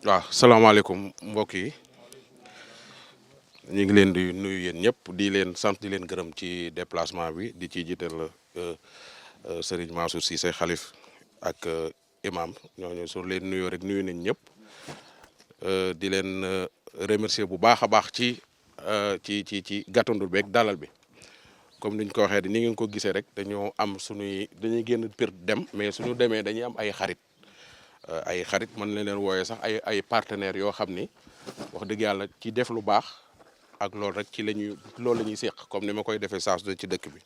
waaw salaamaaleykum mbokk yi ñu ngi leen di nuyu yéen ñëpp di leen sant di leen gërëm ci déplacement bi di ci jiital Serigne Mansour Cissé xalif ak imam ñooñu su leen nuyoo rek nuyu nañ ñëpp di leen remercier bu baax a baax ci gàttandu beeg dalal bi comme niñ ko waxee ni ngeen ko gisee rek dañoo am dañuy génn Pire dem mais suñu demee dañuy am ay xarit mën na leen wooyee sax ay partenaires yoo xam ni wax dëgg yàlla ci def lu baax ak loolu rek ci loolu la ñuy séq comme ni ma koy defee saa su ci dëkk bi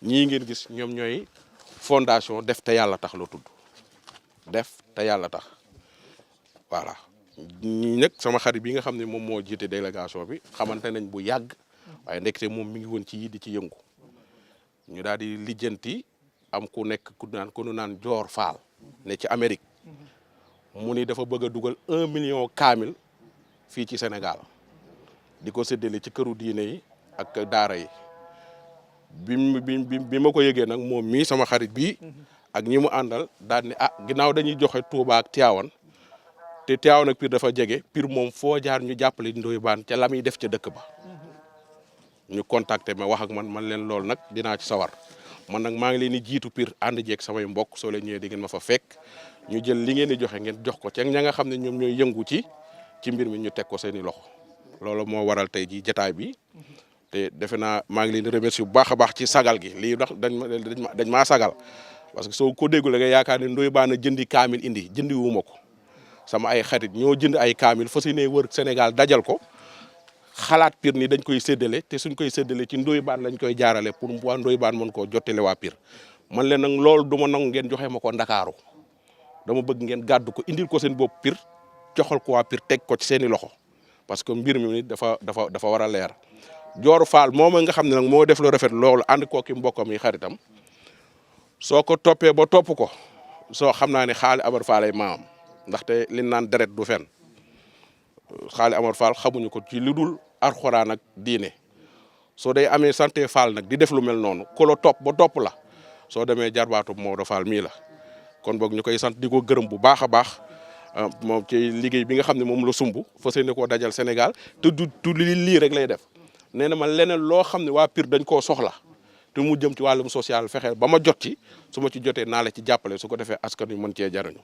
ñii ngeen gis ñoom ñooy fondation def te yàlla tax la tudd def te yàlla tax voilà ñii nag sama xarit bi nga xam ne moom moo jiite délégation bi xamante nañ bu yàgg waaye ndekete moom mi ngi woon ci yi di ci yëngu ñu daal di lijjanti am ku nekk ku naan Joor Faal ne ci Amérique mu ni dafa bëgg a dugal 1 million kaamil fii ci Sénégal di ko séddale ci këru diine yi ak daara yi bi ma ko yëgee nag moom mii sama xarit bii ak ñi mu àndal daal ni ginnaaw dañuy joxe Touba ak Tivaouane te Tivaouane ak Pire dafa jege Pire moom foo jaar ñu jàppale Ndoye Bane ca la muy def ca dëkk ba ñu contacter ma wax ak man leen loolu nag dinaa ci sawar man nag maa ngi leen di jiitu Pire ànd jeeg samay mbokk soo leen ñëwee di ngeen ma fa fekk ñu jël li ngeen di joxe ngeen jox ko ci ña nga xam ne ñoom ñooy yëngu ci mbir mi ñu teg ko seen i loxo loolu moo waral tey ji jataay bi te defe naa maa ngi leen di remercier bu baax a baax ci sagal gi lii ndax dañ maa sagal parce que soo ko déggul da nga yaakaar ne Ndoye Bane jëndi kaamil indi jëndi wu ma ko sama ay xarit ñoo jënd ay kaamil fas yéene wër Sénégal dajal ko xalaat Pire ni dañ koy séddale te suñ koy séddale ci Ndoye Bane lañ koy jaarale pour waa Ndoye Bane mën koo jottale waa Pire man leen nag loolu du ma nangu ngeen joxe ma ko Ndakaaru dama bëgg ngeen gàddu ko indil ko seen bopp Pire joxal ko waa Pire teg ko ci seeni loxo parce que mbir mi dafa war a leer Joor Faal moom nga xam ne nag moo def lu rafet loolu ànd koo ki mbokkam yi xaritam soo ko toppee ba topp ko soo xam naa ne Xaali Amar Faal ay maam ndaxte li naan deret du fen Xaali Amar Faal xamuñu ko ci lu dul Alxuraan ak diine soo day amee santé Faal nag di def lu mel noonu ku la topp ba topp la soo demee jarbaatu Maodo Faal mii la kon boog ñu koy sant di ko gërëm bu baax a baax moom ci liggéey bi nga xam ne moom la sumb fas yéene koo dajal Sénégal te du lii rek lay def nee na ma leneen loo xam ne waa Pire dañ koo soxla te mu jëm ci wàllum social fexeel ba ma jot ci su ma ci jotee naa la ci jàppale su ko defee askan wi mën cee jariñu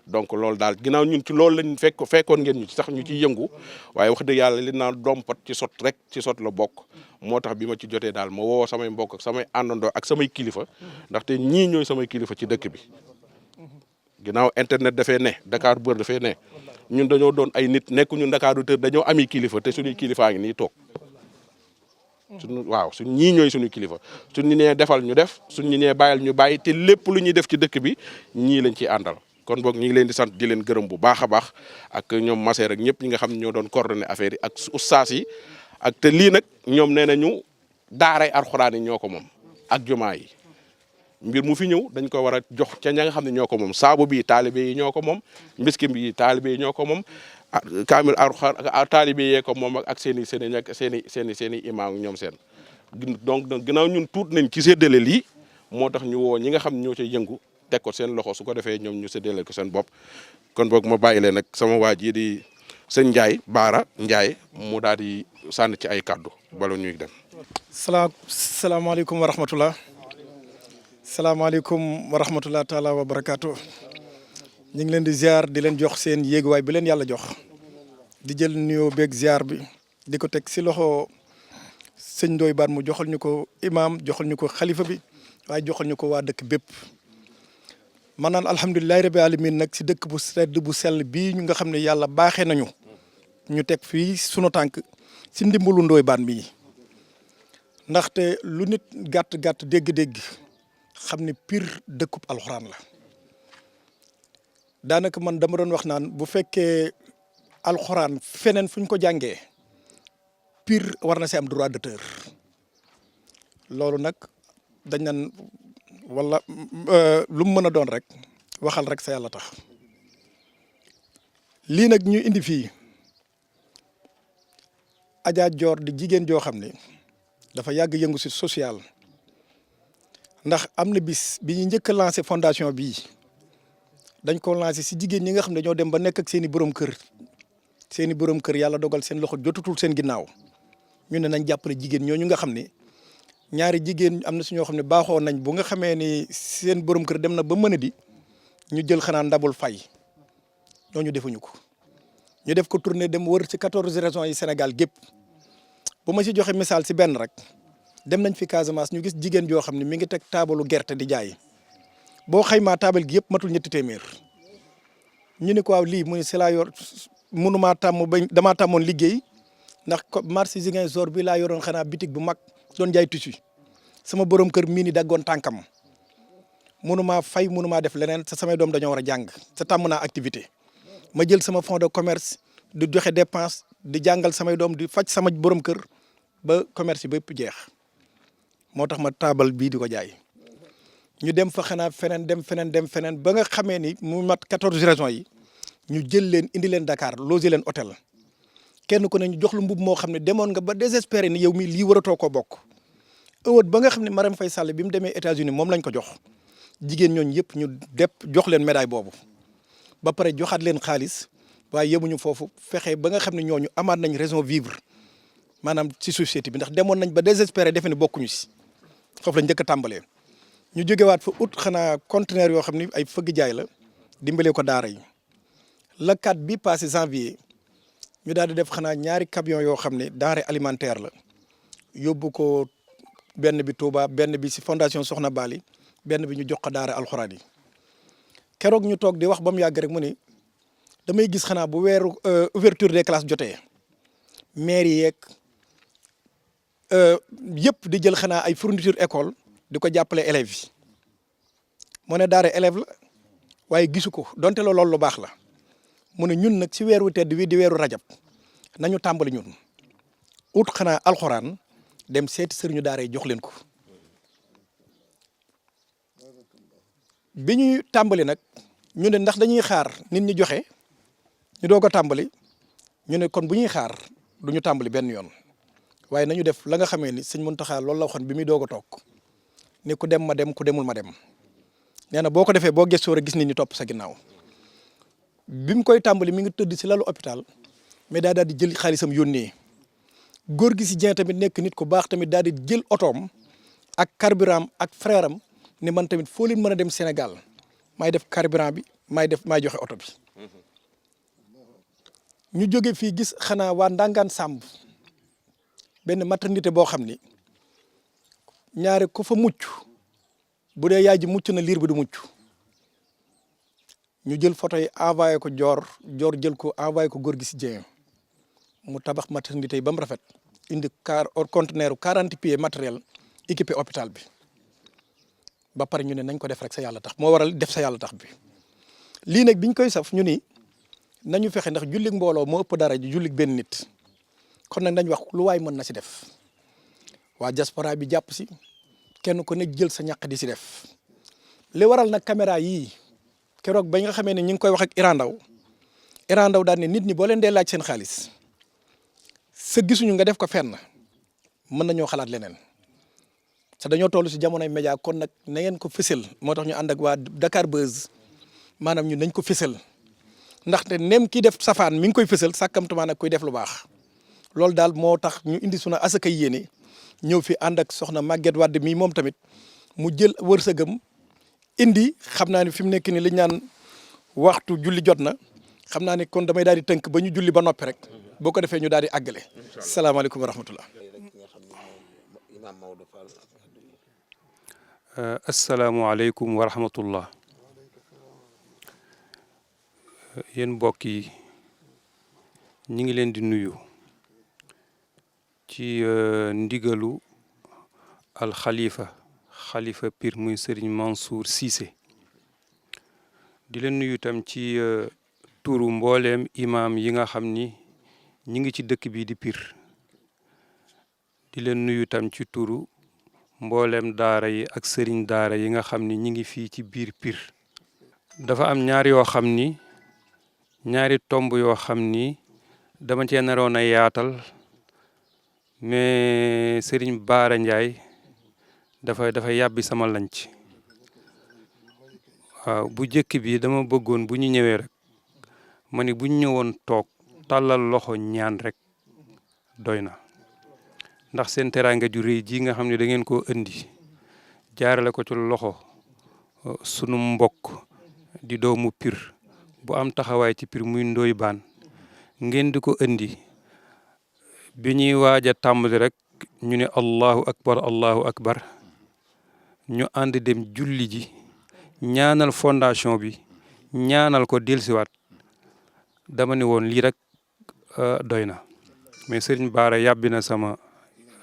donc loolu daal ginnaaw ñun ci loolu lañ fekkoon ngeen ñu ci sax ñu ciy yëngu waaye wax dëgg yàlla li naan dompat ci sot rek ci sot la bokk moo tax bi ma ci jotee daal ma woo samay mbokk ak samay àndandoo ak samay kilifa ndaxte ñii ñooy samay kilifa ci dëkk bi ginnaaw internet dafay ne Dakar Buzz dafay ne ñun dañoo doon ay nit nekkuñu Ndakaaru te dañoo ami kilifa te suñuy kilifaa ngi nii toog suñ ñii ñooy suñu kilifa suñ ñu nee defal ñu def suñ ñu nee bàyyil ñu bàyyi te lépp lu ñuy def ci dëkk bi ñii lañ ciy àndal kon boog ñu ngi leen di sant di leen gërëm bu baax a baax ak ñoom Maseer ak ñëpp ñi nga xam ne ñoo doon coordonné affaire yi ak ustaas yi ak te lii nag ñoom nee nañu daaray Alxuraan yi ñoo ko moom ak jumaa yi mbir mu fi ñëw dañ ko war a jox ca ña nga xam ne ñoo ko moom saabu bii taalibe yi ñoo ko moom mbiski bi taalibe yi ñoo ko moom kaamil Alxuraan taalibe yee ko moom ak seen i imaam ñoom seen donc ginnaaw ñun tuut nañ ci séddale lii moo tax ñu woo ñi nga xam ne ñoo cay yëngu teg ko seen loxo su ko defee ñoom ñu séddale ko seen bopp kon boog ma bàyyi leen nag sama waa ji di sëñ Ndiaye Baara Ndiaye mu daal di sànni ci ay kàddu bala ñuy dem. salaamaaleykum wa rahmatulah. salaamaaleykum wa rahmatulah taala wa barakaatu. ñu ngi leen di ziar di leen jox seen yéeguwaay bi leen yàlla jox di jël nuyoo beeg ziar bi di ko teg si loxo sëñ Ndoye Bane mu joxal ñu ko imaam joxal ñu ko xalifa bi waaye joxal ñu ko waa dëkk bépp. man naan alhamdulilahi rabi alamin nag si dëkk bu sedd bu sell bii ñu nga xam ne yàlla baaxee nañu ñu teg fii sunu tànk si ndimbalu Ndoye Bane bii ndaxte lu nit gàtt dégg-dégg xam ne Pire dëkkub alxuraan la daanaka man dama doon wax naan bu fekkee alxuraan feneen fu ñu ko jàngee Pire war na si am droit d'auteur loolu nag dañ naan wala lu mu mën a doon rek waxal rek sa yàlla tax lii nag ñu indi fii Adja Dior di jigéen joo xam ne dafa yàgg yëngu si social ndax am na bis bi ñu njëkk a lancé fondation bii dañ ko lancé si jigéen ñi nga xam ne dañoo dem ba nekk ak seen i borom kër yàlla dogal seen loxo jotutul seen ginnaaw ñu ne nañ jàppale jigéen ñooñu nga xam ne ñaari jigéen am na si ñoo xam ne baaxoo nañ bu nga xamee ni seen borom kër dem na ba mën a di ñu jël xanaa ndabul fay ñooñu defuñu ko ñu def ko tournée dem wër ci 14 régions yi Sénégal gépp bu ma si joxe misaal si benn rek dem nañ fi Casamance ñu gis jigéen joo xam ne mi ngi teg taabalu gerte di jaay boo xaymaa taabal gi yëpp matul ñetti téeméer ñu ne ko waaw lii mu ne si laa yor mënumaa tàmm ba damaa tàmmoon liggéey ndax marché Ziguinchor bi laa yoroon xanaa bitig bu mag doon jaay tissu sama borom kër mii ni daggoon tànkam mënumaa fay mënumaa def leneen sa samay doom dañoo war a jàng sa tàmm naa activité ma jël sama fonds de commerce di joxe dépense di jàngal samay doom di faj sama borom kër ba commerce yi ba yëpp jeex moo tax ma taabal bii di ko jaay ñu dem fa xanaa feneen dem feneen ba nga xamee ni mu mat 14 régions yi ñu jël leen indi leen Dakar loger leen hôtel kenn ku ne ñu jox lu mbub moo xam ne demoon nga ba désespéré ni yow mi lii waratoo koo bokk ëwët ba nga xam ne Marème Faye Sall bi mu demee États-Unis moom lañ ko jox jigéen ñooñu yëpp ñu jox leen médaille boobu ba pare joxaat leen xaalis waaye yemuñu foofu fexe ba nga xam ne ñooñu amaat nañ raison vivre maanaam ci société bi ndax demoon nañ ba désespéré defe ne bokkuñu si foofu lañ njëkk a tàmbalee ñu jógewaat fa ut xanaa conteneur yoo xam ne ay fëgg jaay la dimbalee ko daara yi le 4 bi passé janvier ñu daal di def xanaa ñaari camion yoo xam ne denrée alimentaire la yóbbu ko benn bi Touba benn bi si fondation Soxna Bali benn bi ñu jox ko daara alxuraan yi keroog ñu toog di wax ba mu yàgg rek mu ni damay gis xanaa bu weeru ouverture des classes jotee maire yeeg yëpp di jël xanaa ay fourniture école di ko jàppale élèves yi moo ne daara élève la waaye gisu ko donte la loolu lu baax la mu ne ñun nag si weeru tedd wi di weeru rajab nañu tàmbali ñun ut xanaa alxuraan dem seeti sëriñu daara yi jox leen ko bi ñuy tàmbali nag ñu ne ndax dañuy xaar nit ñi joxe ñu doog a tàmbali ñu ne kon bu ñuy xaar du ñu tàmbali benn yoon waaye nañu def la nga xamee ni sëñ Mountakha loolu la waxoon bi muy doog a toog ni ku dem ma dem ku demul ma dem nee na boo ko defee boo gëstoo rek gis nit ñi topp sa ginnaaw bi mu koy tàmbali mi ngi tëdd si lalu hôpital mais daal di jël xaalisam yónnee góor gi si Dieng tamit nekk nit ku baax tamit daal di jël otoom ak carburant ak frère am ne man tamit foo leen mën a dem Sénégal maay def carburant bi maay joxe oto bi ñu jóge fii gis xanaa waa Ndangaan Samb benn maternité boo xam ni ñaare ku fa mucc bu dee yaay ji mucc na liir bi du mucc ñu jël photo yi envoyé ko joor jël ko envoyé ko góor gi si Dieng mu tabax maternité yi ba mu rafet indi conteneur 40 pieds matériel équipé hôpital bi ba pare ñu ne nañ ko def rek sa yàlla tax moo waral def sa yàlla tax bi lii nag biñ koy saf ñu ni nañu fexe ndax jullig mbooloo moo ëpp dara ji jullig benn nit kon nag nañ wax lu waay mën na si def waa diaspora bi jàpp si kenn ku nekk jël sa ñàq di si def li waral nag caméra yii keroog ba nga xamee ne ñu ngi koy wax ak Iran Ndaw daal ne nit ñi boo leen dee laaj seen xaalis sa gisuñu nga def ko fenn mën nañoo xalaat leneen sa dañoo toll si jamonoy média kon nag na ngeen ko fësal moo tax ñu ànd ak waa Dakar Buzz maanaam ñu nañ ko fësal ndaxte nem kii def safaan mi ngi koy fësal sàkkamtumaa nag koy def lu baax loolu daal moo tax ñu indi sunu asaka yéene ñëw fi ànd ak soxna Maguette Wade mii moom tamit mu jël wërsëgam indi xam naa ne fi mu nekk nii li ñu naan waxtu julli jot na xam naa ne kon damay daal di tënk ba ñu julli ba noppi rek boo ko defee ñu daal di àggale. salaamaaleykum wa rahmatullah. asalaamualeykum wa rahmatullah. yéen mbokk yi ñu ngi leen di nuyu ci ndigalu alxalifa xalifa Pire muy Serigne Mansour Cissé di leen nuyu tam ci turu mbooleem imam yi nga xam ni ñi ngi ci dëkk bi di Pire di leen nuyu tam ci turu mbooleem daara yi ak sëriñ daara yi nga xam ni ñi ngi fii ci biir Pire. dafa am ñaari tomb yoo xam ni dama cee naroon a yaatal mais Serigne Bara Ndiaye dafa yàbbi sama lanc waaw bu njëkk bi dama bëggoon bu ñu ñëwee rek ma ni bu ñu ñëwoon toog tàllal loxo ñaan rek doy na ndax seen teraanga ju rëy ji nga xam ne da ngeen koo indi jaarale ko ci loxo sunu mbokk di doomu Pire bu am taxawaay ci Pire muy Ndoye Bane ngeen di ko indi bi ñuy waaj a tàmbali rek ñu ne allahu akbar ñu ànd dem julli ji ñaanal fondation bi ñaanal ko dellusiwaat dama ne woon lii rek doy na mais Serigne Bara yàbbi na sama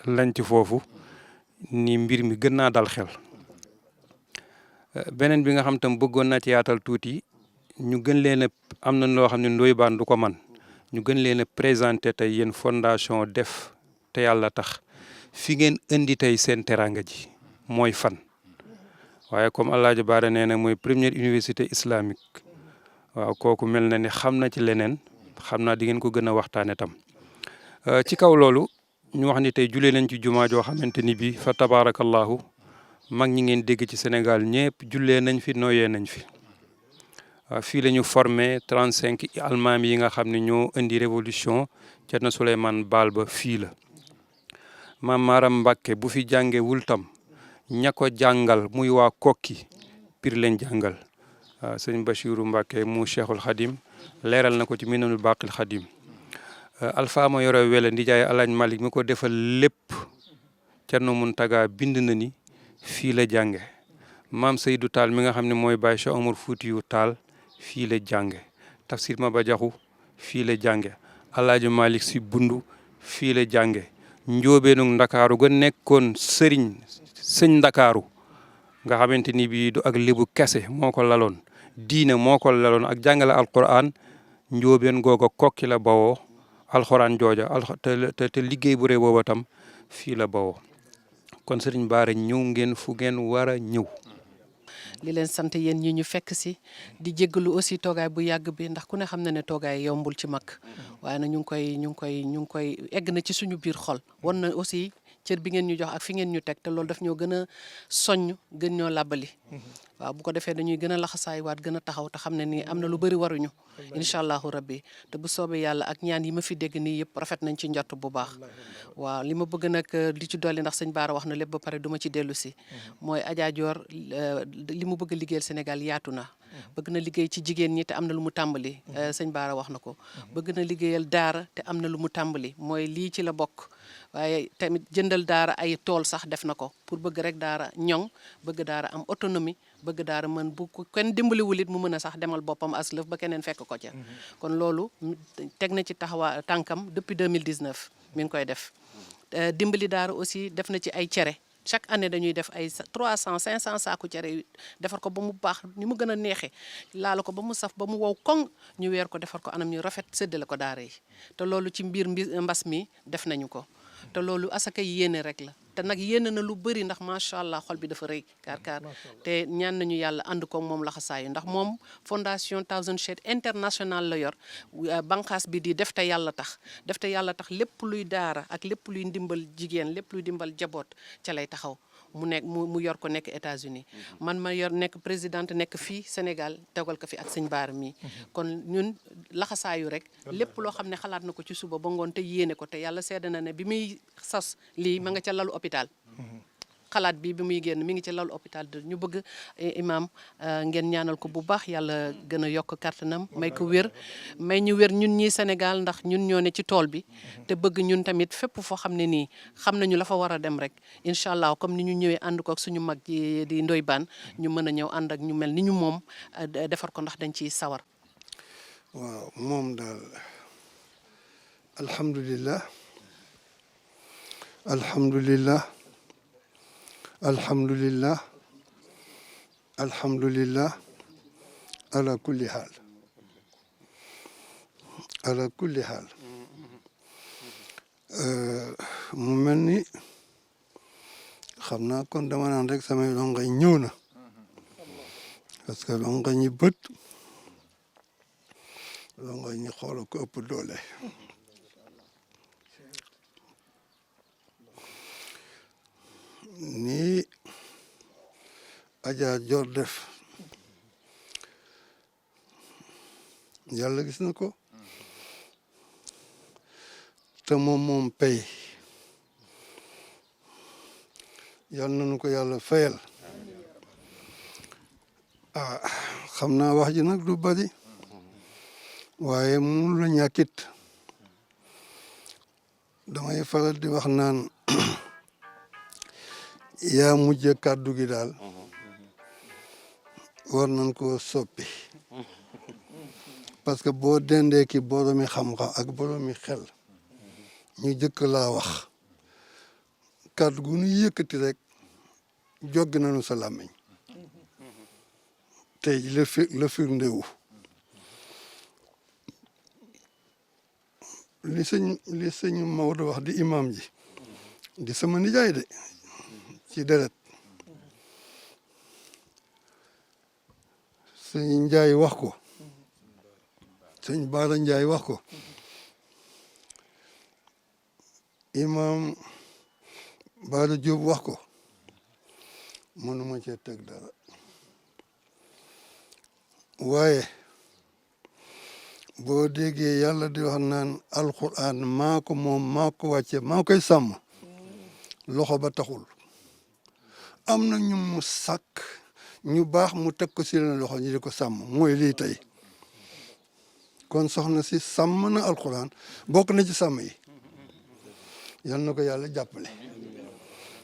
lañ ci foofu ni mbir mi gën naa dal xel beneen bi nga xam tam bëggoon naa ci yaatal tuuti ñu gën leen a am na loo xam ne Ndoye Bane du ko man ñu gën leen a présenté tey yéen fondation def te yàlla tax fi ngeen indi tey seen teraanga ji mooy fan waaye comme Alaaji Bara nee na mooy première université islamique waaw kooku mel na ni xam na ci leneen xam naa di ngeen ko gën a waxtaane tam ci kaw loolu ñu wax ni tey julee nañ ci jumaa joo xamante ni bi fa tabaarakallahu mag ñi ngeen dégg ci Sénégal ñëpp jullee nañ fi nooyee nañ fi fii la ñu formé 35 almaami yi nga xam ne ñoo indi révolution Ceerno Souleymane Baal ba fii la maam Maaram Mbàkke bu fi jànge wul tam ña ko jàngal muy waa kokki Pire leen jàngal sëñ Bachiru Mbàkke mu Cheikhul Khadim leeral na ko ci Minanul Baqil Khadim Alpha ma yore wele ndijaay Alaaj Malik mi ko defal lépp Ceerno Muntaga bind na ni fii la jànge maam Seydou Tall mi nga xam ne mooy Baye Cheikh Omar Foutiyou Tall fii la jànge Tafsir Maba Jaxu fii la jànge Alaaji Malik Si Bundu fii la jànge njóobeenug Ndakaaru ga nekkoon sëñ Ndakaaru nga xamante ni bii du ak lébu kese moo ko laloon diine moo ko laloon ak jàngale alquran njóobeen googa kokki la bawoo alxuraan jooja te liggéey bu rëy booba tam fii la bawoo kon Serigne Bara ñëw ngeen fu ngeen war a ñëw. li leen sant yéen ñi ñu fekk si di jéggalu aussi toogaay bu yàgg bi ndax ku ne xam na ne toogaay yombul ci mag waaye nag ñu ngi koy egg na ci suñu biir xol wan na aussi cër bi ngeen ñu jox ak fi ngeen ñu teg te loolu daf ñoo gën a soññ gën ñoo làbbali waaw bu ko defee dañuy gën a laxasaay waat gën a taxaw te xam ne nii am na lu bëri waruñu incha allahu rabbi te bu soobee yàlla ak ñaan yi ma fi dégg nii yëpp rafet nañ ci njott bu baax waaw li ma bëgg nag di ci dolli ndax sëñ Bara wax na lépp ba pare du ma ci dellu si mooy Adja Dior li mu bëgg a liggéeyal Sénégal yaatu na bëgg na liggéey ci jigéen ñi te am na lu mu tàmbali sëñ Bara wax na ko bëgg na liggéeyal daara te am na lu mu tàmbali mooy lii ci la bokk waaye tamit jëndal daara ay tool sax def na ko pour bëgg rek daara ñoŋ bëgg daara am autonomie bëgg daara mën bu kenn dimbaliwul it mu mën a sax demal boppam as lëf ba keneen fekk ko ca kon loolu teg na ci taxawaa tànkam depuis 2019 mi ngi koy def dimbali daara aussi def na ci ay cere chaque année dañuy def ay 300 500 saaku cere defar ko ba mu baax ni mu gën a neexee laala ko ba mu saf ba mu wow koŋ ñu weer ko defar ko anam ñu rafet séddale ko daara yi te loolu ci mbir mbas mi def nañu ko te loolu asaka yéene rek la te nag yéene na lu bëri ndax macha allah xol bi dafa rëy kaar te ñaan nañu yàlla ànd ko moom laxasaayu ndax moom fondation Thousand Shades International la yor banqaas bi di def te yàlla tax lépp luy daara ak lépp luy ndimbal jigéen lépp luy ndimbal jaboot ca lay taxaw mu nekk mu yor ko nekk États-Unis man ma yor nekk présidente nekk fii Sénégal tegal ko fi ak sëñ Bara mi kon ñun laxasaayu rek lépp loo xam ne xalaat na ko ci suba ba ngoon te yéene ko te yàlla seede na ne bi muy sas lii ma nga ca lalu hôpital xalaat bi muy génn mi ngi ci lalu hôpital de ñu bëgg imam ngeen ñaanal ko bu baax yàlla gën a yokk kàttanam may ko wér may ñu wér ñun ñii Sénégal ndax ñun ñoo ne ci tool bi te bëgg ñun tamit fépp foo xam ne nii xam nañu la fa war a dem rek incha allah comme ni ñu ñëwee ànd ko ak suñu mag ji di Ndoye Bane ñu mën a ñëw ànd ak ñu mel ni ñu moom defar ko ndax dañ ciy sawar. waaw moom daal alhamdulillah alhamdulillah alhamdulillah alhamdulillah ala kulli haal mu mel ni xam naa kon dama naan rek samay rongañ ñëw na parce que rongañ ñi bët rongañ ñi xool ko ëpp doole ni Adja Dior def yàlla gis na ko te moom pay yal nañu ko yàlla fayal xam naa wax ji nag du bari waaye mënu la ñàkkit damay faral di wax naan yaa mujj kàddu gi daal war nañ koo soppi parce que boo dendee ki boroomi xam-xam ak boroomi xel ñu jëkk laa wax kàddu gu ñu yëkkati rek joggi nañu sa làmmiñ tey la firndewu li sëñ Maodo wax di imam ji di sama nijaay de ci deret sëñ Njaay wax ko sëñ Baara Njaay wax ko imam Baara Jóob wax ko mënuma cee teg dara waaye boo déggee yàlla di wax naan alquran maa ko moom maa ko wàcce maa koy sàmm loxo ba taxul am na ñu mu sàkk ñu baax mu teg ko si leen loxo ñu di ko sàmm mooy lii tey kon soxna si sàmm na alquran bokk na ci sàmm yi yal na ko yàlla jàppale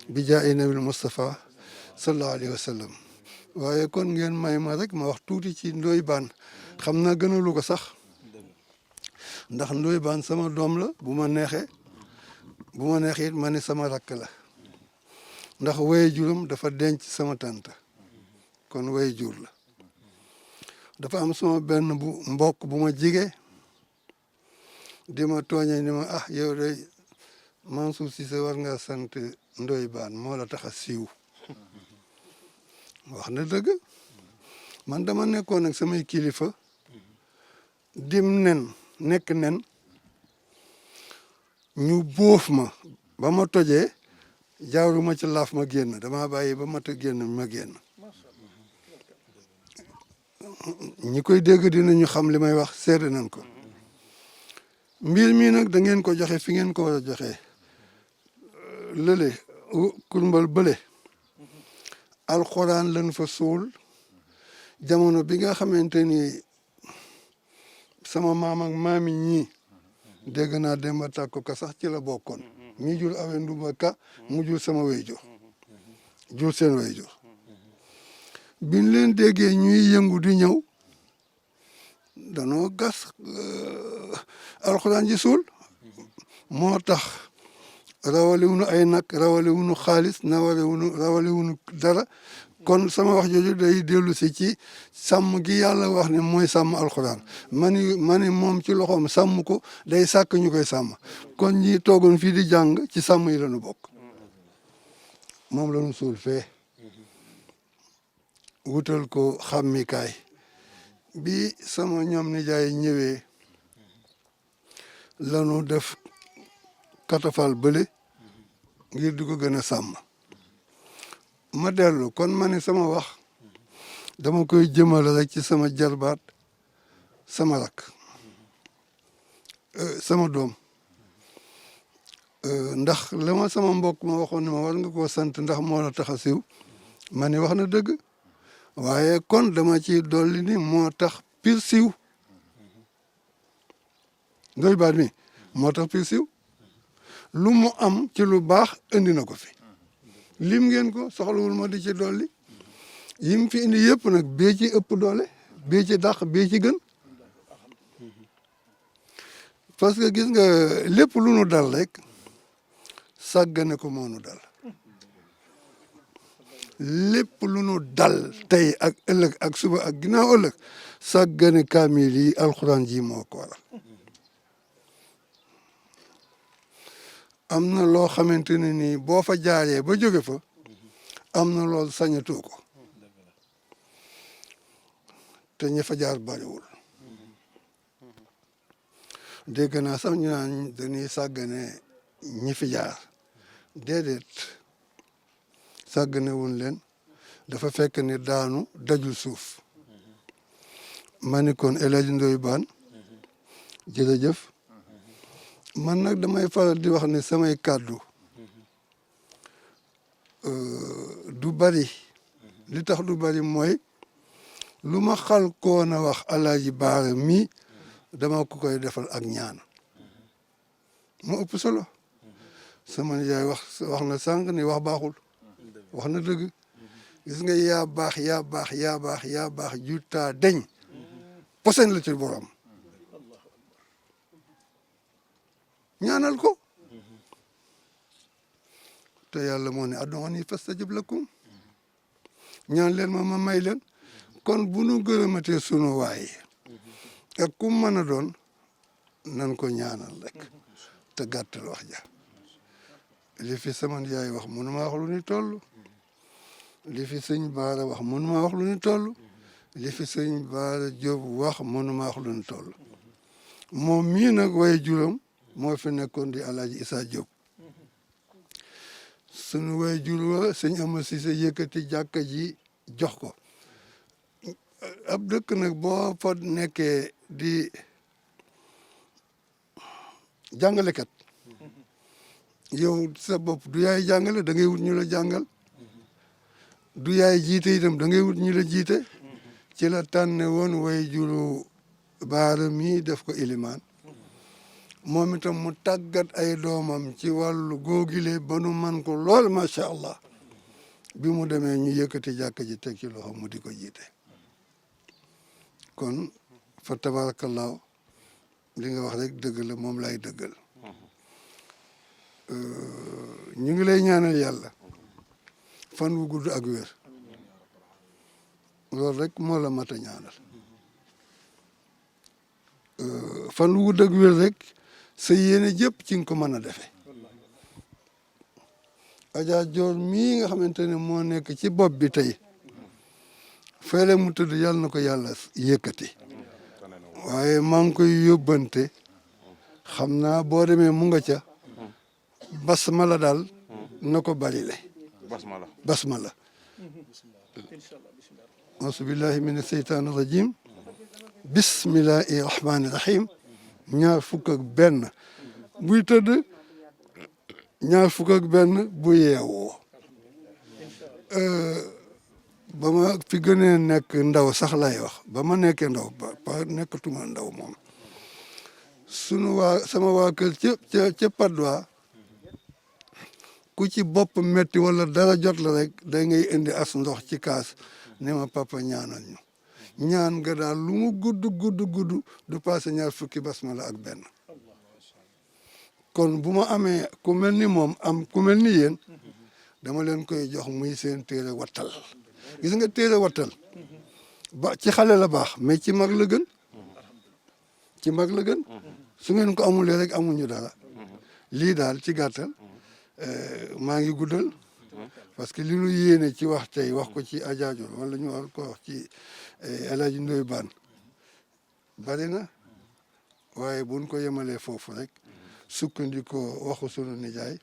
bi jaayi nabil Mustafa sallallahu alayhi wa sallam waaye kon ngeen may ma rek ma wax tuuti ci Ndoye Bane xam naa gënalu ko sax ndax Ndoye Bane sama doom la bu ma neexee it ma ne sama rakk la ndax waye juram dafa denc sama tante kon waye jur la dafa am sama benn mbokk bu ma jige di ma tooñee ni ma yow de Mansour Cissé war nga sant Ndoye Bane moo la tax a siiw wax na dëgg man dama nekkoon ak samay kilifa nekk nen ñu bóof ma ba ma tojee jaaruma ci laaf ma génn dama bàyyi ba mat a génn ma génn ñi koy dégg dinañu xam li may wax seede nañ ko mbir mi nag da ngeen ko joxe fi ngeen ko war a joxe lële kurmbal bële alxuraan lañ fa suul jamono bi nga xamante ni sama maam ak maami ñii dégg naa Demba Tàkko Ka sax ci la bokkoon ñi jur awe ndumba ka mu jur sama wayjur jur seen wayjur biñ leen déggee ñuy yëngu di ñëw danoo gas alxuraan ji suul moo tax rawalewunu ay nag rawalewunu xaalis rawalewunu dara kon sama wax jooju day dellu si ci sàmm gi yàlla wax ne mooy sàmm alxuraan mani moom ci loxoom sàmm ko day sàkk ñu koy sàmm kon ñi toogoon fii di jàng ci sàmm yi lañu bokk moom lañu suul fee wutal ko xàmmikaay bi sama ñoom nijaay ñëwee lanu def katafal bële ngir di ko gën a sàmm ma dellu kon ma ne sama wax dama koy jëmale rek ci sama jarbaat sama rak sama doom ndax la ma sama mbokk ma waxoon ne ma war nga koo sant ndax moo la tax a siiw ma ne wax na dëgg waaye kon dama ci dolli ni moo tax pir siiw Ndoye Bane mi moo tax pir siiw lu mu am ci lu baax indi na ko fi lim ngeen ko soxlawul ma di ci dolli yim fi indi yëpp nag bee ci ëpp doole bee ci dàq bee ci gën parce que gis nga lépp lu nu dal rek sàggane ko moo nu dal lépp lu nu dal tey ak ëllëg ak suba ak ginnaaw ëllëg sàggane kaamil yi alxuraan ji moo ko waral am na loo xamante ne nii boo fa jaaree ba jóge fa am na loolu sañatoo ko te ña fa jaar bariwul dégg naa sax ñu naan dañuy sàggane ñi fi jaar déedéet sàggane wuñ leen dafa fekk ni daanu dajul suuf ma ni kon El Hadj Ndoye Bane jërëjëf man nag damay faral di wax ne samay kàddu du bari li tax du bari mooy lu ma xal koon a wax Alaaji Baara mi dama ko koy defal ak ñaan moo ëpp solo sama yaay wax na sànq ni wax baaxul wax na dëgg gis nga yaa baax yaa baax yaa baax yaa baax jutaa deñ posen la ci borom ñaanal ko te yàlla moo ne ad'uuni fastajib lakum ñaan leen ma may leen kon bu nu gërëmatee sunu waay ak ku mën a doon nan ko ñaanal rek te gàttal wax ja li fi sama yaay wax mënuma wax lu ni toll li fi sëñ Baara wax mënuma wax lu ni toll li fi sëñ Baara Jóob wax mënuma wax lu ni toll moom mii nag way juróom moo fi nekkoon di Alaaji Isaa Jóob sunu way jur wa sëñ Ama Sise yëkkati jàkka ji jox ko ab dëkk nag boo fa nekkee di jàngalekat yow sa bopp du yaay jàngale da ngay wut ñu la jàngal du yaay jiite itam da ngay wut ñu la jiite ci la tànne woon way juru Baara mii def ko ilimaan moom itam mu tàggat ay doomam ci wàllu góogile ba nu man ko lool macha allah bi mu demee ñu yëkkati jàkka ji teg ci loxo mu di ko jiite kon fa tabarakallahu li nga wax rek dëgg la moom lay dëggal ñu ngi lay ñaanal yàlla fan wu gudd ak wér loolu rek moo la mat a ñaanal fan wu gudd ak wér rek sa yéene jëpp ci nga ko mën a defee Adja Joor mii nga xamante ne moo nekk ci bopp bi tey fële mu tëdd yàlla na ko yàlla yëkkati waaye maa ngi koy yóbbante xam naa boo demee mu nga ca basmala daal na ko bari le basmala auzu billahi mina seytaani rajim bismillahi rahmaani rahim ñaar fukk ak benn buy tëdd ñaar fukk ak benn bu yeewoo ba ma fi gënee nekk ndaw sax lay wax ba ma nekkee ndaw ba nekkatuma ndaw moom sunu sama waa kër ca Padois ku ci bopp metti wala dara jot la rek da ngay indi as ndox ci kaas ne ma papa ñaanal ñu ñaan nga daal lu mu gudd du passé ñaar fukki basmala ak benn kon bu ma amee ku mel ni moom am ku mel ni yéen dama leen koy jox muy seen téere wattal gis nga téere wattal ba ci xale la baax mais ci mag la gën su ngeen ko amulee rek amuñu dara lii daal ci gàttal maa ngi guddal parce que li ñu yéene ci wax tey wax ko ci Adja Joor wala ñu war ko wax ci El Hadj Ndoye Bane bari na waaye buñ ko yemalee foofu rek sukkandikoo waxu sunu nijaay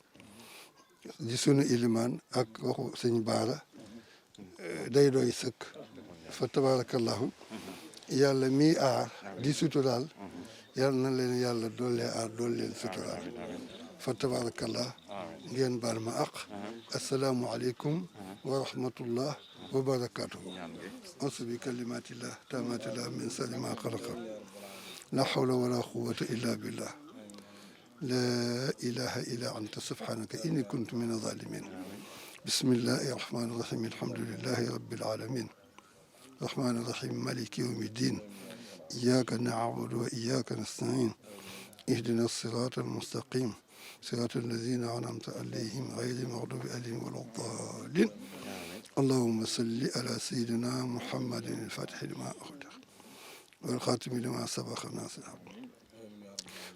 di sunu ilimaan ak waxu sëñ Baara day doy sëkk fa tabarakallahu yàlla mii aar di suturaal yàlla na leen yàlla doole aar doole leen suturaal fa tabarakallah ngeen baal ma aq assalaamu aleykum wa rahmatullah wa barakatuhu auzu bi kalimatillah tamatillah min sharri ma xalaqa la hawla wala quwwata illa billah la ilaha illa anta subhanaka inni kuntu min adh-dhalimin bismillahi rahmani rahim alhamdulillahi rabbil alamin rahmani rahim maliki yawmi ddin iyyaka na'budu wa iyyaka nasta'in ihdina as-sirata al-mustaqim صراط الذين أنعمت عليهم غير المغضوب عليهم ولا الضالين اللهم صل على سيدنا محمد الفاتح لما أغلق والخاتم لما سبق الناصر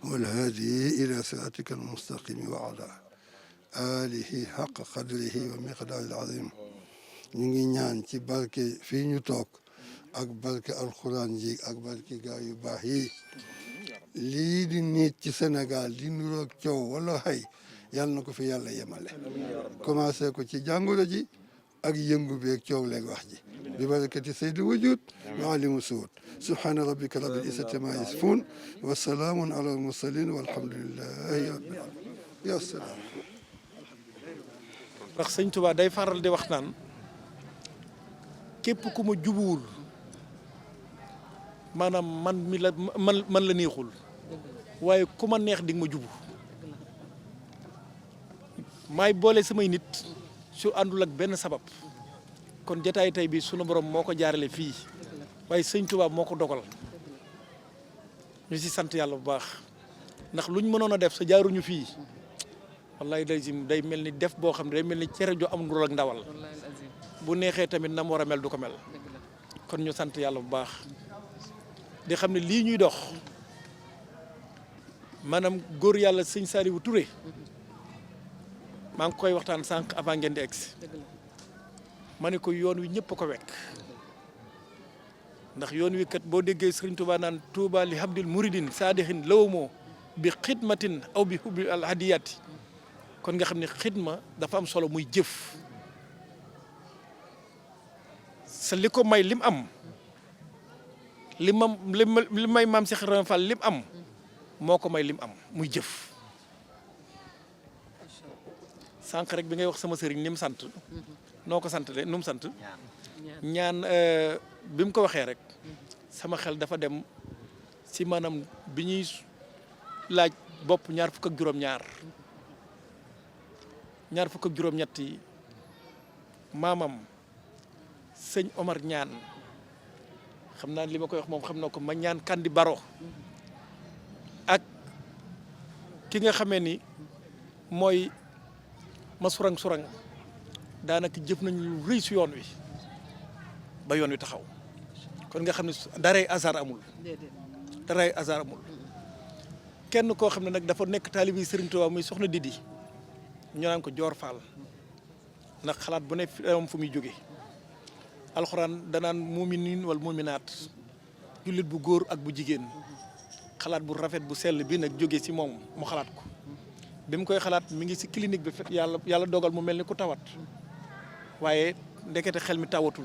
والهادي إلى صراطك المستقيم وعلى آله حق قدره ومقداره العظيم ñu ngi ñaan ci barke fii ñu toog ak barke alxuraan ji ak barke gaa yu baax yi lii di nit ci Sénégal di nuroog coow wala xëy yàlla na ko fi yàlla yemale commencé ko ci jàngoro ji ak yëngu beeg coow leeg wax ji ببركة سيد الوجود وعلم السود سبحان ربك رب العزة ما يصفون وسلام على المرسلين والحمد لله رب العالمين يا سلام. ndax sëñ Tuubaa day faral di wax naan képp ku ma jubuwul maanaam man la neexul waaye ku ma neex di nga ma jubu maay boole samay nit su àndul ak benn sabab kon jataay tey bi sunu borom moo ko jaarale fii waaye sëñ Tuubaa moo ko dogal ñu si sant yàlla bu baax ndax luñ mënoon a def sa jaaruñu fii wallaay day mel ni def boo xam ne day mel ni cere jo am ndurul ak ndawal bu neexee tamit nam war a mel du ko mel kon ñu sant yàlla bu baax di xam ne lii ñuy dox maanaam góor yàlla sëñ Saliou Touré maa ngi koy waxtaan sànq avant ngeen di egsi ma ne ko yoon wi ñëpp a ko wekk ndax yoon wi kat boo déggee Sëriñ Tuubaa naan Tuubaa li habdil muridin saadixin lawmoo bi xidmatin aw bi hubbi al hadiyati kon nga xam ne xidma dafa am solo muy jëf sa li ko may lim am li may maam Cheikh Ibrahima Fall lim am moo ko may lim am muy jëf sànq rek bi ngay wax sama sëriñ ni mu sant noo ko sant de nu mu sant ñaan bi mu ko waxee rek sama xel dafa dem si maanaam bi ñuy laaj bopp ñaar fukk ak juróom-ñett yi maamam sëñ Omar ñaan xam naa li ma koy wax moom xam na ko ma ñaan kandi baro ak ki nga xamee ni mooy ma surang daanaka jëf nañ lu rëy si yoon wi ba yoon wi taxaw kon nga xam ne daray hasard amul kenn koo xam ne nag dafa nekk taalibi Sëriñ Tuubaa muy soxna Didi ñu naan ko Joor Faal ndax xalaat bu ne am fu muy jóge alxuraan danaan muminin wal muminaat jullit bu góor ak bu jigéen xalaat bu rafet bu sell bi nag jóge ci moom mu xalaat ko bi mu koy xalaat mi ngi ci clinique bi yàlla dogal mu mel ni ku tawat waaye ndekete xel mi tawatul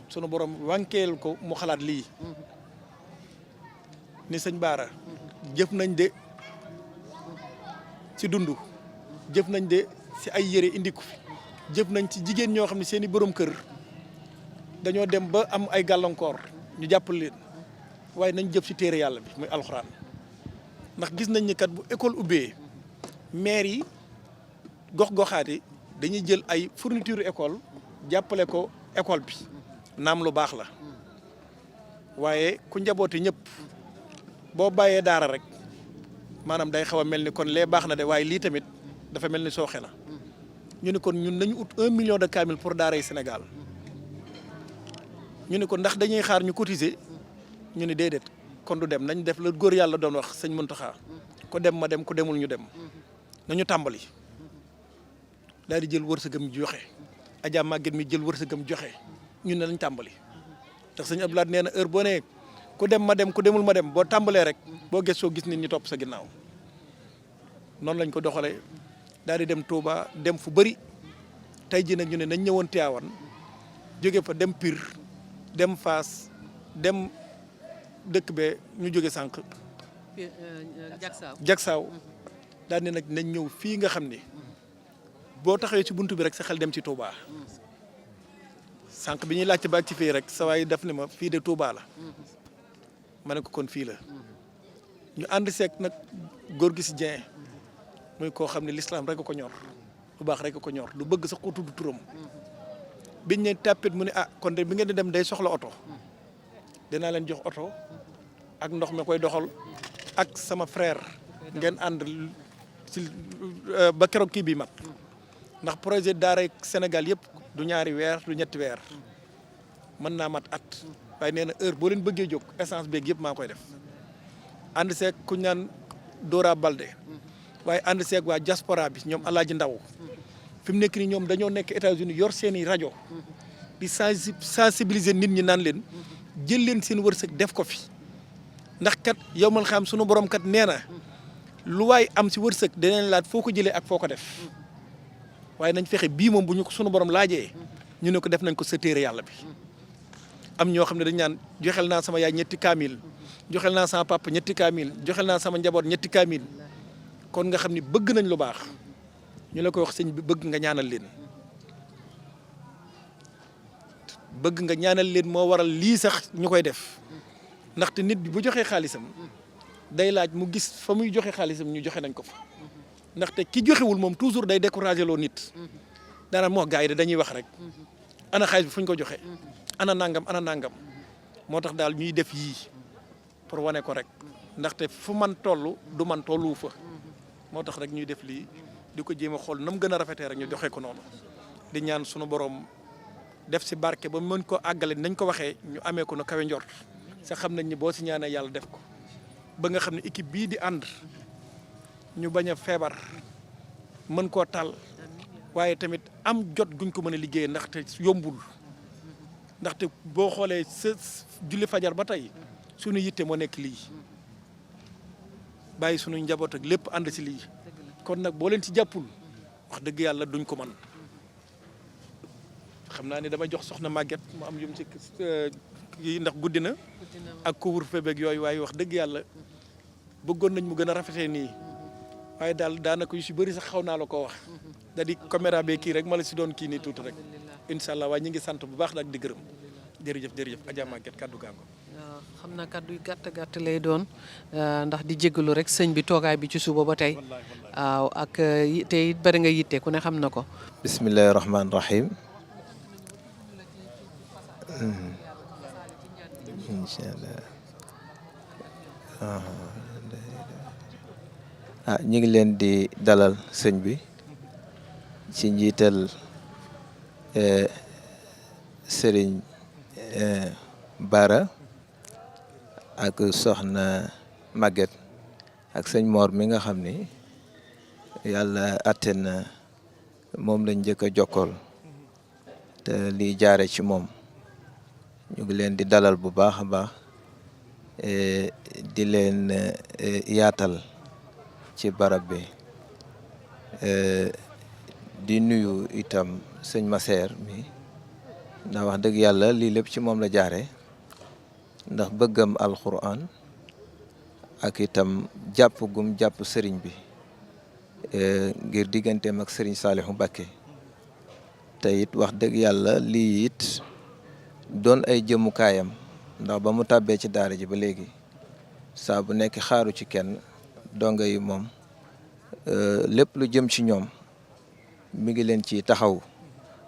sunu borom wànkeel ko mu xalaat lii ni sëñ Baara jëf nañ de ci dund jëf nañ de ci ay yére indi ko fi jëf nañ ci jigéen ñoo xam ne seeni borom kër dañoo dem ba am ay gàllankoor ñu jàppal leen waaye nañ jëf ci téere yàlla bi muy alxuraan ndax gis nañ ni kat bu école ubbee maire yi gox-goxaat yi dañuy jël ay fourniture école jàppale ko école bi naam lu baax la waaye ku njaboote ñëpp boo bàyyee daara rek maanaam day xaw a mel ni kon lee baax na de waaye lii tamit dafa mel ni sooxe na ñu ne kon ñun nañu ut 1 million de kaamil pour daara yi Sénégal ñu ne ko ndax dañuy xaar ñu cotiser ñu ne déedéet kon du dem nañ def la góor yàlla doon wax sëñ Muntaxa ko dem ma dem ku demul ñu dem nañu tàmbali daal di jël wërsëgam joxe Adja Maguette mi jël wërsëgam joxe ñun ne nañ tàmbali ndax sëñ Abdoulaye nee na heure boo nee ku dem ma dem ku demul ma dem boo tàmbalee rek boo gëstoo gis nit ñi topp sa ginnaaw noonu lañ ko doxalee daal di dem Touba dem fu bëri tey jii nag ñu ne nañ ñëwoon Tivaouane jóge fa dem Pire dem Fass dem dëkk be ñu jóge sànq Jaksaaw daal ne nag nañ ñëw fii nga xam ni boo taxawee ci buntu bi rek sa xel dem ci Touba sànq bi ñuy laajte ba ak ci fii rek sa waay def ne ma fii de Touba la ma ne ko kon fii la ñu ànd seeg nag góor gi si Dieng muy koo xam ne l'islam rek ko ñor lu baax rek ko ñor lu bëgg sax ko tudd turam biñ ne tàppit mu ne kon de bi ngeen di dem day soxla oto dinaa leen jox oto ak ndox mi koy doxal ak sama frère ngeen ànd ci ba keroog kii bi mat ndax projet daara Sénégal yëpp du ñaari weer du ñetti weer mën naa mat at waaye nee na heure boo leen bëggee jóg essence beeg yëpp maa koy def ànd seeg ku ñaan Dora Balde waaye ànd seeg waa diaspora bi ñoom Alaaji Ndaw fi mu nekk nii ñoom dañoo nekk États-Unis yor seeni rajo di sensibiliser nit ñi naan leen jël leen seen wërsëg def ko fi ndax kat yow mal xam sunu borom kat nee na lu waay am si wërsëg danañ laaj foo ko jëlee ak foo ko def waaye nañ fexe bii moom bu ñu ko sunu borom laajee ñu ne ko def nañ ko sa téere yàlla bi am ñoo xam ne dañ naan joxel naa sama yaay ñetti kaamil joxel naa sama papa ñetti kaamil joxel naa sama njaboot ñetti kaamil kon nga xam ni bëgg nañ lu baax ñu la koy wax sëñ bi bëgg nga ñaanal leen moo waral lii sax ñu koy def ndaxte nit bi bu joxee xaalisam day laaj mu gis fa muy joxe xaalisam ñu joxe nañ ko fa ndaxte ki joxewul moom toujours day découragé loo nit daanaka moo gars yi dañuy wax rek ana xaalis bi fu ñu ko joxe ana nangam moo tax daal ñuy def yii pour wane ko rek ndaxte fu man toll du man tollu fa moo tax rek ñuy def lii di ko jéem a xool na mu gën a rafetee rek ñu joxe ko noonu di ñaan sunu borom def si barke ba mën ko àggale nañ ko waxee ñu amee ko no kawe njort sax xam nañ ni boo si ñaanee yàlla def ko ba nga xam ne équipe bii di ànd ñu bañ a feebar mën koo tal waaye tamit am jot guñ ko mën a liggéeyee ndaxte yombul ndaxte boo xoolee sa julli fajar ba tey suñu yitte moo nekk lii bàyyi suñu njaboot ak lépp ànd si lii kon nag boo leen ci jàppul wax dëgg yàlla duñ ko mën xam naa ni dama jox soxna Maguette mu am yum ci kii ndax guddi na ak couvre-feu beeg yooyu waaye wax dëgg yàlla bëggoon nañ mu gën a rafetee nii waaye daal daanaka yu si bëri sax xaw naa la ko wax da di caméra bee kii rek ma la si doon kii nii tuuti rek incha allah waaye ñu ngi sant bu baax nag di gërëm jërëjëf Adja Maguette kaddu gaango xam naa kaddu yu gàtt lay doon ndax di jégalu rek sëñ bi toogaay bi ci suba ba tey waaw ak te it bëri nga yitte ku ne xam na ko. bismillahi rahmaani rahim. incha allah ñu ngi leen di dalal sëñ bi ci njiital sëriñ Bara ak soxna Maguette ak sëñ Mor mi nga xam ni yàlla atte na moom lañ njëkk a jokkool te lii jaare ci moom ñu ngi leen di dalal bu baax a baax di leen yaatal ci barab bi di nuyu itam sëñ Masseer mi ndax wax dëgg yàlla lii lépp ci moom la jaare ndax bëggam alquran ak itam jàpp gum jàpp sëriñ bi ngir digganteem ak sëriñ Saalihu Mbàkke te it wax dëgg yàlla lii it doon ay jëmukaayam ndax ba mu tàbbee ci daara ji ba léegi saa bu nekk xaaru ci kenn donga yi moom lépp lu jëm ci ñoom mi ngi leen ci taxaw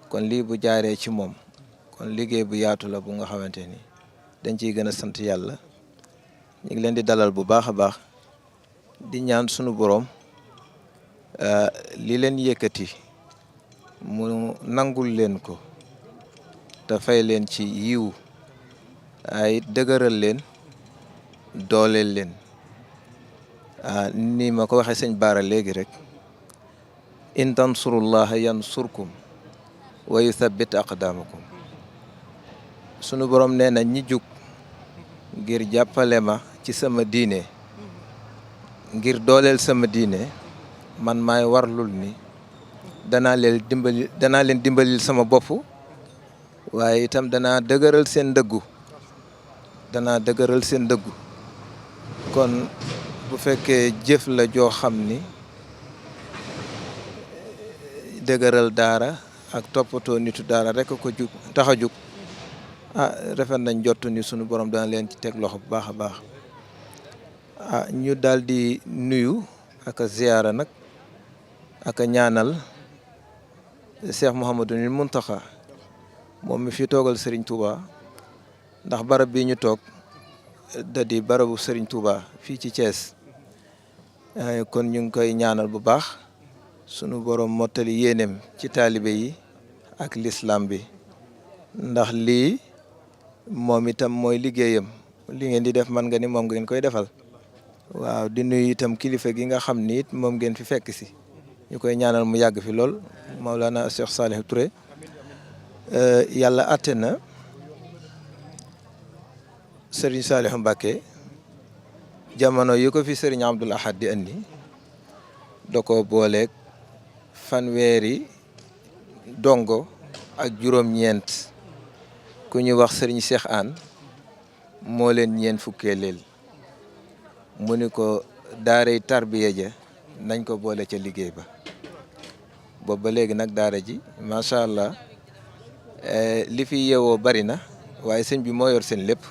kon lii bu jaaree ci moom kon liggéey bu yaatu la bu nga xamante ni dañ ciy gën a sant yàlla ñu ngi leen di dalal bu baax a baax di ñaan sunu boroom li leen yëkkati mu nangul leen ko te fay leen ci yiw ay dëgëral leen dooleel leen ni ma ko waxee sëñ Bara léegi rek in tansurullaha yansurkum wa yuthabbit aqdamakum sunu borom nee na ñi jug ngir jàppale ma ci sama diine ngir dooleel sama diine man maay warlul ni danaa leen dimbalil sama bopp waaye itam danaa dëgëral seen dëggu kon bu fekkee jëf la joo xam ni dëgëral daara ak toppatoo nitu daara rek ko jug tax a jug rafet nañ jot ni sunu borom dana leen ci teg loxo bu baax a baax ñu daal di nuyu ak a ziyaara nag ak a ñaanal Cheikh Mouhamadul Mountakha moom mi fi toogal Serigne Touba ndax barab bi ñu toog da di barabu Serigne Touba fii ci Thiès kon ñu ngi koy ñaanal bu baax sunu borom mottali yéenem ci taalibe yi ak l'islam bi ndax lii moom itam mooy liggéeyam li ngeen di def man nga ni moom ngeen koy defal waaw di nuyu itam kilifa gi nga xam ni it moom ngeen fi fekk si ñu koy ñaanal mu yàgg fi lool Maulana Cheikh Salih Touré yàlla atte na Serigne Saliou Mbacké jamono yi ko fi Serigne Abdoul Ahad di andi da ko booleeg fanweeri dongo ak juróom-ñeent ku ñu wax sëriñ Cheikh Anne moo leen ñeen fukkee leel mu ni ko daaray tarbiya ja nañ ko boole ca liggéey ba boobu ba léegi nag daara ji macha allah li fi yeewoo bari na waaye sëñ bi moo yor seen lépp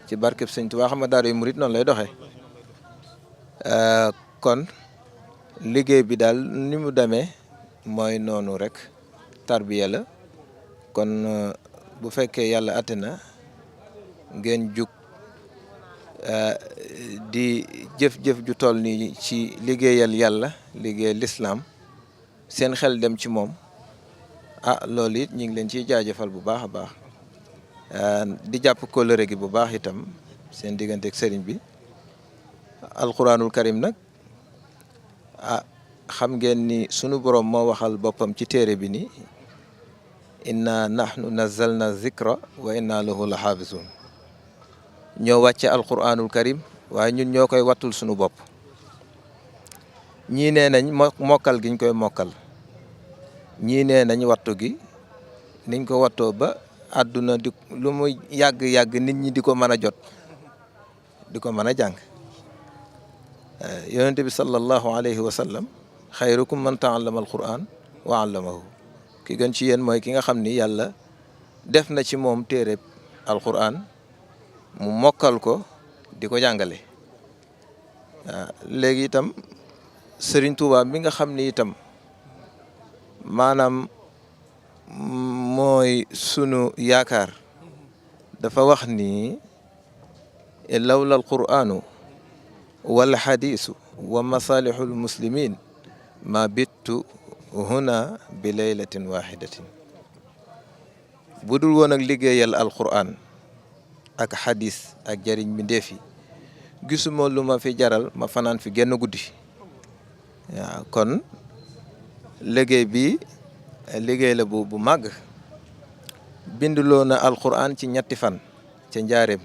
ci barkeb sëñ Tuubaa xam nga daara yu murit noonu lay doxee kon liggéey bi daal ni mu demee mooy noonu rek tarbiya la kon bu fekkee yàlla àtte na ngeen jug di jëf-jëf ju toll nii ci liggéeyal yàlla liggéeyal lislaam seen xel dem ci moom loolu it ñu ngi leen ciy jaajëfal bu baax a baax di jàpp kóllëre gi bu baax itam seen diggante ak sëriñ bi alquranul karim nag xam ngeen ni sunu borom moo waxal boppam ci téere bi ni inna nahnu nazzalna zikra wa inna lahu la xaafisun ñoo wàcce alquranul karim waaye ñun ñoo koy wattul sunu bopp ñii nee nañ mokkal giñ koy mokkal ñii nee nañ wattu gi niñ ko wattoo ba àdduna di lu muy yàgg-yàgg nit ñi di ko mën a jot di ko mën a jàng yonent bi sallallahu alayhi wa sallam xayrukum man taallama alquran wa allamahu ki gën ci yéen mooy ki nga xam ni yàlla def na ci moom téere alquran mu mokkal ko di ko jàngale léegi itam Sëriñ Tuubaa mi nga xam ni itam maanaam mooy sunu yaakaar dafa wax ni lawla alquranu wal xadiisu wa masalihul muslimin ma bittu huna bi laylatin waxidatin bu dul woon ak liggéeyal alquran ak xadis ak jëriñ bi ndeefi gisuma lu ma fi jaral ma fanaan fi genn guddi waaw kon liggéey bi liggéey la bu màgg binduloo na alquran ci ñetti fan ca njaareem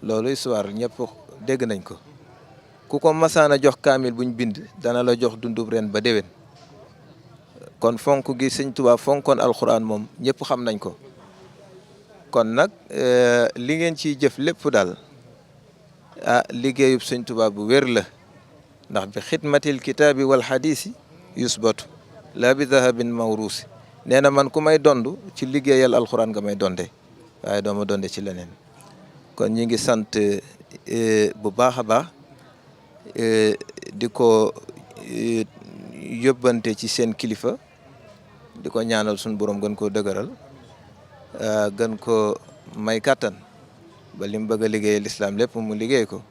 loolu histoire ñëpp dégg nañ ko ku ko masaana jox kaamil buñ bind dana la jox dundub ren ba déwén kon fonk gi sëñ Tuubaa fonkoon alquran moom ñëpp xam nañ ko kon nag li ngeen ciy jëf lépp daal liggéeyub sëñ Tuubaa bu wér la ndax bi xidmatil kitaabi wal xadiisi yusbatu laa bi dahabin mawruusi nee na man ku may dond ci liggéeyal alxuraan nga may donde waaye dooma donde ci leneen kon ñi ngi sant bu baax a baax di ko yóbbante ci seen kilifa di ko ñaanal suñu borom gën koo dëgëral gën ko may kàttan ba li mu bëgg a liggéeyal lislaam lépp mu liggéey ko